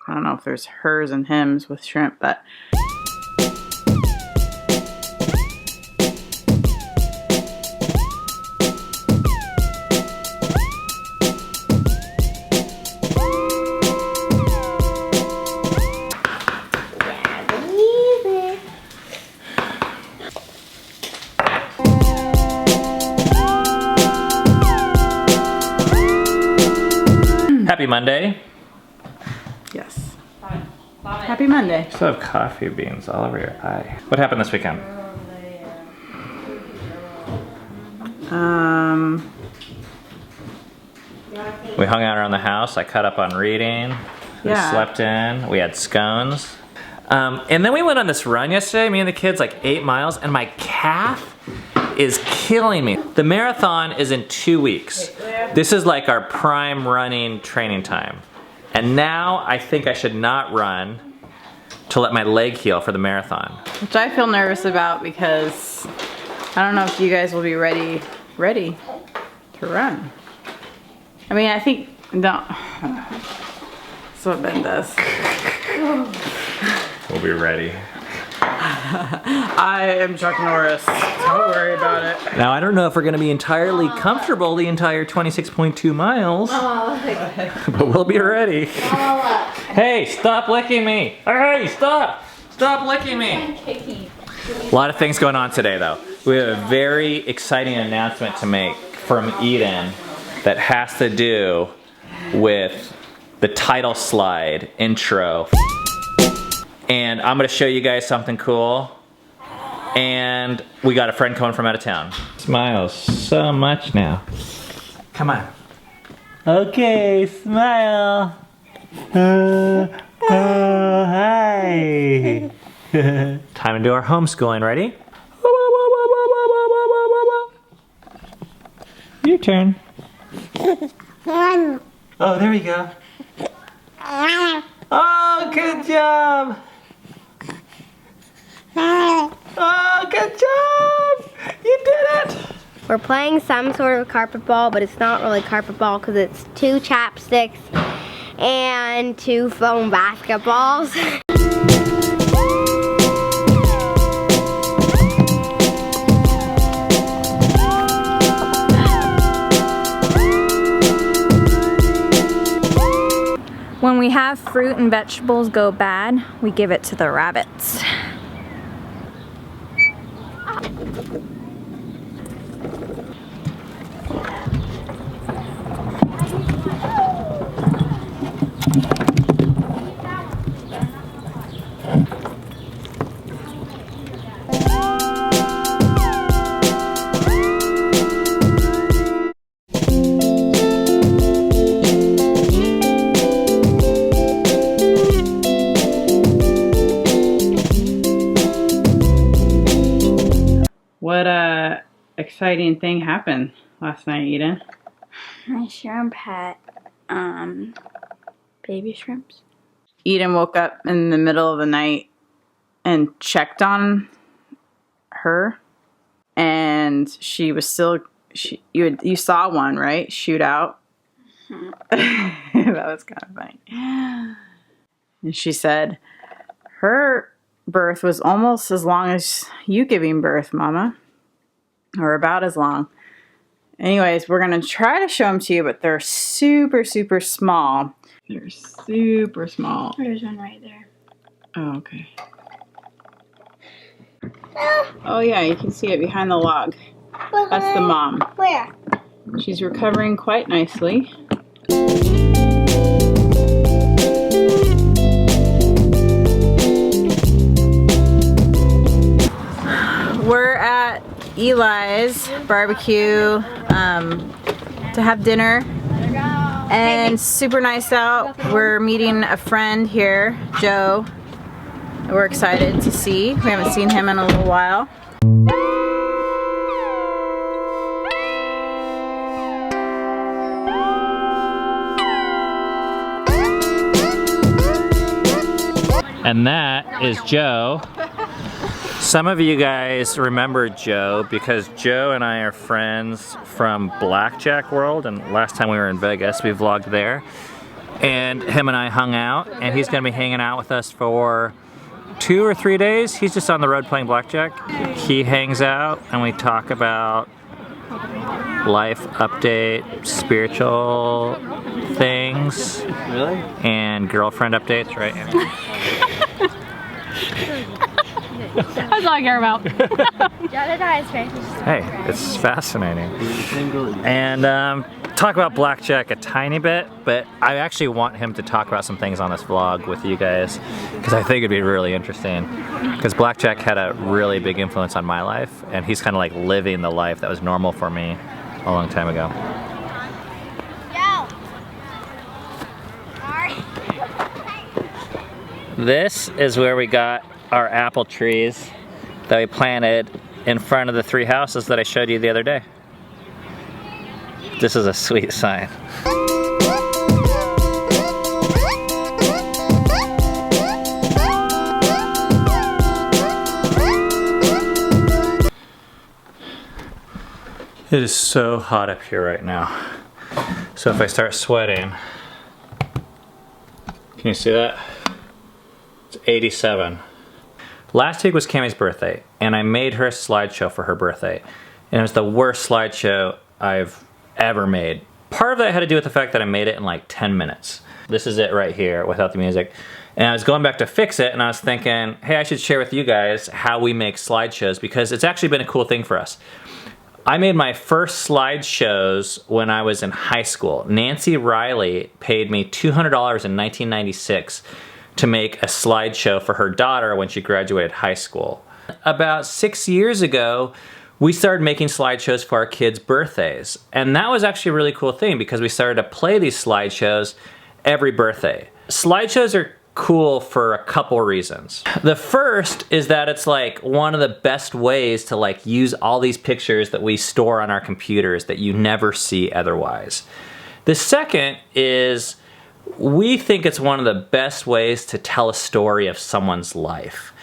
I don't know if there's hers and hims with shrimp, but Happy Monday. yes. Happy Monday. You still have coffee beans all over your eye. What happened this weekend? We hung out around the house. I caught up on reading. We slept in. We had scones. And then we went on this run yesterday, me and the kids, like 8 miles, and my calf is killing me. The marathon is in 2 weeks. This is like our prime running training time. And now I think I should not run to let my leg heal for the marathon. Which I feel nervous about because I don't know if you guys will be ready to run. I mean, I think, no. That's what Ben does. We'll be ready. I am Chuck Norris. Don't worry about it. Now, I don't know if we're gonna be entirely comfortable the entire 26.2 miles, but we'll be ready. Hey, stop licking me. Hey, stop. Stop licking me. A lot of things going on today, though. We have a very exciting announcement to make from Eden that has to do with the title slide intro. And I'm gonna show you guys something cool. And we got a friend coming from out of town. Smiles so much now. Come on. Okay, smile. Hi. Time to do our homeschooling, ready? Your turn. Oh, there we go. Oh, good job. Oh, good job! You did it! We're playing some sort of carpet ball, but it's not really carpet ball because it's 2 chapsticks and 2 foam basketballs. When we have fruit and vegetables go bad, we give it to the rabbits. What exciting thing happened last night, Eden? My shrimp had baby shrimps. Eden woke up in the middle of the night and checked on her, and she was still, you saw one, right? Shoot out. Mm-hmm. That was kind of funny. And she said, her birth was almost as long as you giving birth, Mama. Or about as long. Anyways, we're going to try to show them to you, but they're super, super small. They're super small. There's one right there. Oh, okay. Oh, yeah, you can see it behind the log. That's the mom. Where? She's recovering quite nicely. We're at Eli's barbecue to have dinner, and super nice out. We're meeting a friend here, Joe. We're excited to see. We haven't seen him in a little while. And that is Joe. Some of you guys remember Joe because Joe and I are friends from Blackjack World, and last time we were in Vegas, we vlogged there. and him and I hung out, and he's gonna be hanging out with us for 2 or 3 days. He's just on the road playing blackjack. He hangs out and we talk about life update, spiritual things. Really? And girlfriend updates, right? That's all I care about. Hey, it's fascinating. And talk about blackjack a tiny bit, but I actually want him to talk about some things on this vlog with you guys because I think it'd be really interesting. Because blackjack had a really big influence on my life, and he's kind of like living the life that was normal for me a long time ago. This is where we got our apple trees that we planted in front of the 3 houses that I showed you the other day. This is a sweet sign. It is so hot up here right now. So if I start sweating, can you see that? It's 87. Last week was Cammie's birthday, and I made her a slideshow for her birthday. And it was the worst slideshow I've ever made. Part of that had to do with the fact that I made it in like 10 minutes. This is it right here without the music. And I was going back to fix it, and I was thinking, hey, I should share with you guys how we make slideshows because it's actually been a cool thing for us. I made my first slideshows when I was in high school. Nancy Riley paid me $200 in 1996 to make a slideshow for her daughter when she graduated high school. About 6 years ago, we started making slideshows for our kids' birthdays. And that was actually a really cool thing because we started to play these slideshows every birthday. Slideshows are cool for a couple reasons. The first is that it's like one of the best ways to like use all these pictures that we store on our computers that you never see otherwise. The second is we think it's one of the best ways to tell a story of someone's life.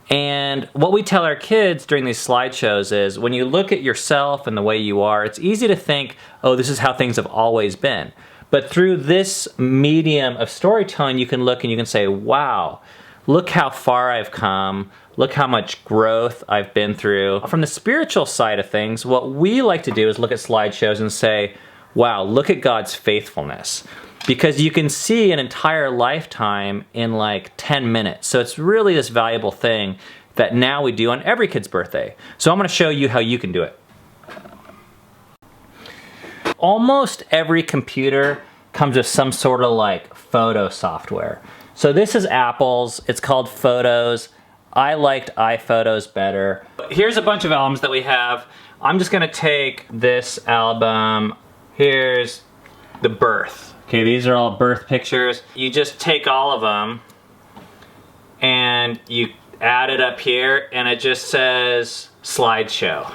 And what we tell our kids during these slideshows is when you look at yourself and the way you are, it's easy to think, oh, this is how things have always been. But through this medium of storytelling, you can look and you can say, wow, look how far I've come. Look how much growth I've been through. From the spiritual side of things, what we like to do is look at slideshows and say, wow, look at God's faithfulness. Because you can see an entire lifetime in like 10 minutes. So it's really this valuable thing that now we do on every kid's birthday. So I'm gonna show you how you can do it. Almost every computer comes with some sort of like photo software. So this is Apple's, it's called Photos. I liked iPhotos better. Here's a bunch of albums that we have. I'm just gonna take this album. Here's the birth. Okay, these are all birth pictures. You just take all of them and you add it up here and it just says slideshow.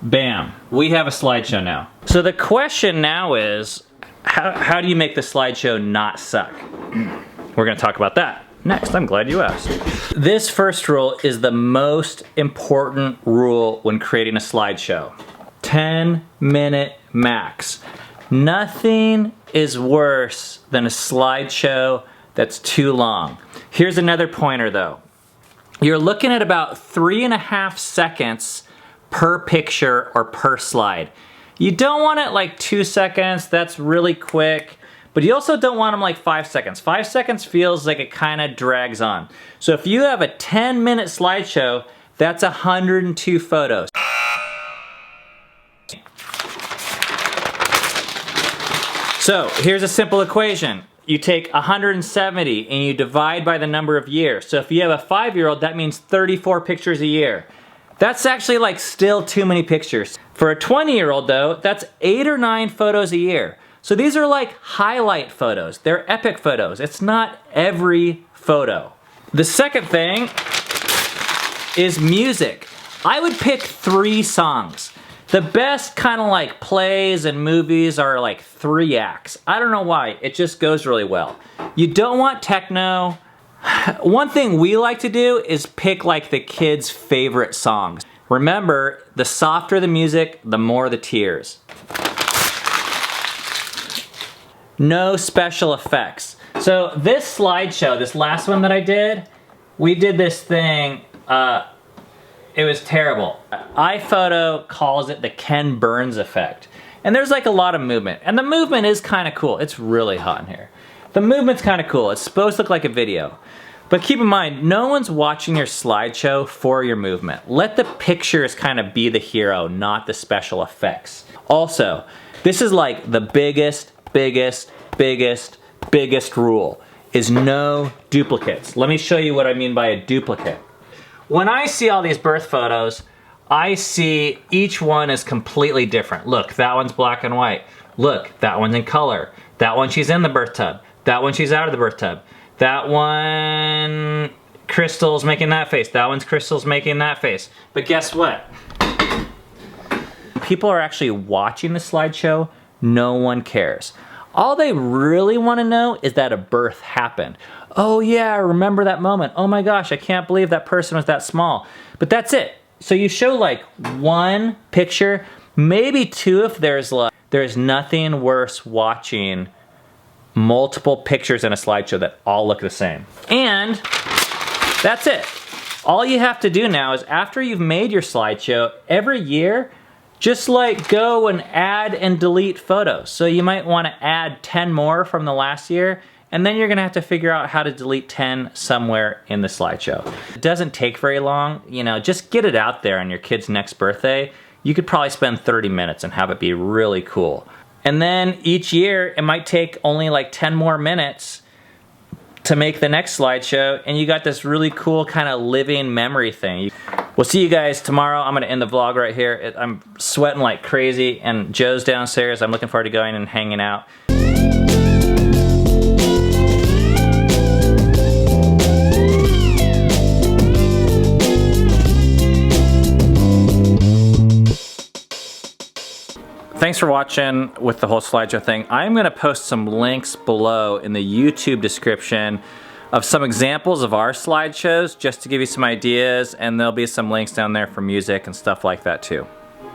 Bam, we have a slideshow now. So the question now is, how do you make the slideshow not suck? We're gonna talk about that next. I'm glad you asked. This first rule is the most important rule when creating a slideshow. 10-minute max. Nothing is worse than a slideshow that's too long. Here's another pointer though. You're looking at about 3.5 seconds per picture or per slide. You don't want it like 2 seconds, that's really quick, but you also don't want them like 5 seconds. 5 seconds feels like it kind of drags on. So if you have a 10-minute slideshow, that's 102 photos. So here's a simple equation. You take 170 and you divide by the number of years. So if you have a 5-year-old, that means 34 pictures a year. That's actually like still too many pictures. For a 20-year-old though, that's 8 or 9 photos a year. So these are like highlight photos. They're epic photos. It's not every photo. The second thing is music. I would pick 3 songs. The best kind of like plays and movies are like 3 acts. I don't know why, it just goes really well. You don't want techno. One thing we like to do is pick like the kids' favorite songs. Remember, the softer the music, the more the tears. no special effects. So this slideshow, this last one that I did, we did this thing, it was terrible. iPhoto calls it the Ken Burns effect. And there's like a lot of movement. And the movement is kind of cool. It's really hot in here. The movement's kind of cool. It's supposed to look like a video. But keep in mind, no one's watching your slideshow for your movement. Let the pictures kind of be the hero, not the special effects. Also, this is like the biggest rule, is no duplicates. Let me show you what I mean by a duplicate. When I see all these birth photos, I see each one is completely different. Look, that one's black and white. Look, that one's in color. That one she's in the birth tub. That one she's out of the birth tub. That one, Crystal's making that face. That one's Crystal's making that face. But guess what? People are actually watching the slideshow. No one cares. All they really want to know is that a birth happened. Oh yeah, I remember that moment. Oh my gosh, I can't believe that person was that small. But that's it. So you show like one picture, maybe two if there's nothing worse watching multiple pictures in a slideshow that all look the same. And that's it. All you have to do now is after you've made your slideshow, every year, just like go and add and delete photos. So you might want to add 10 more from the last year, and then you're gonna have to figure out how to delete 10 somewhere in the slideshow. It doesn't take very long, you know, just get it out there on your kid's next birthday. You could probably spend 30 minutes and have it be really cool. And then each year, it might take only like 10 more minutes to make the next slideshow, and you got this really cool kind of living memory thing. We'll see you guys tomorrow. I'm gonna end the vlog right here. I'm sweating like crazy, and Joe's downstairs. I'm looking forward to going and hanging out. Thanks for watching with the whole slideshow thing. I'm gonna post some links below in the YouTube description of some examples of our slideshows just to give you some ideas, and there'll be some links down there for music and stuff like that too.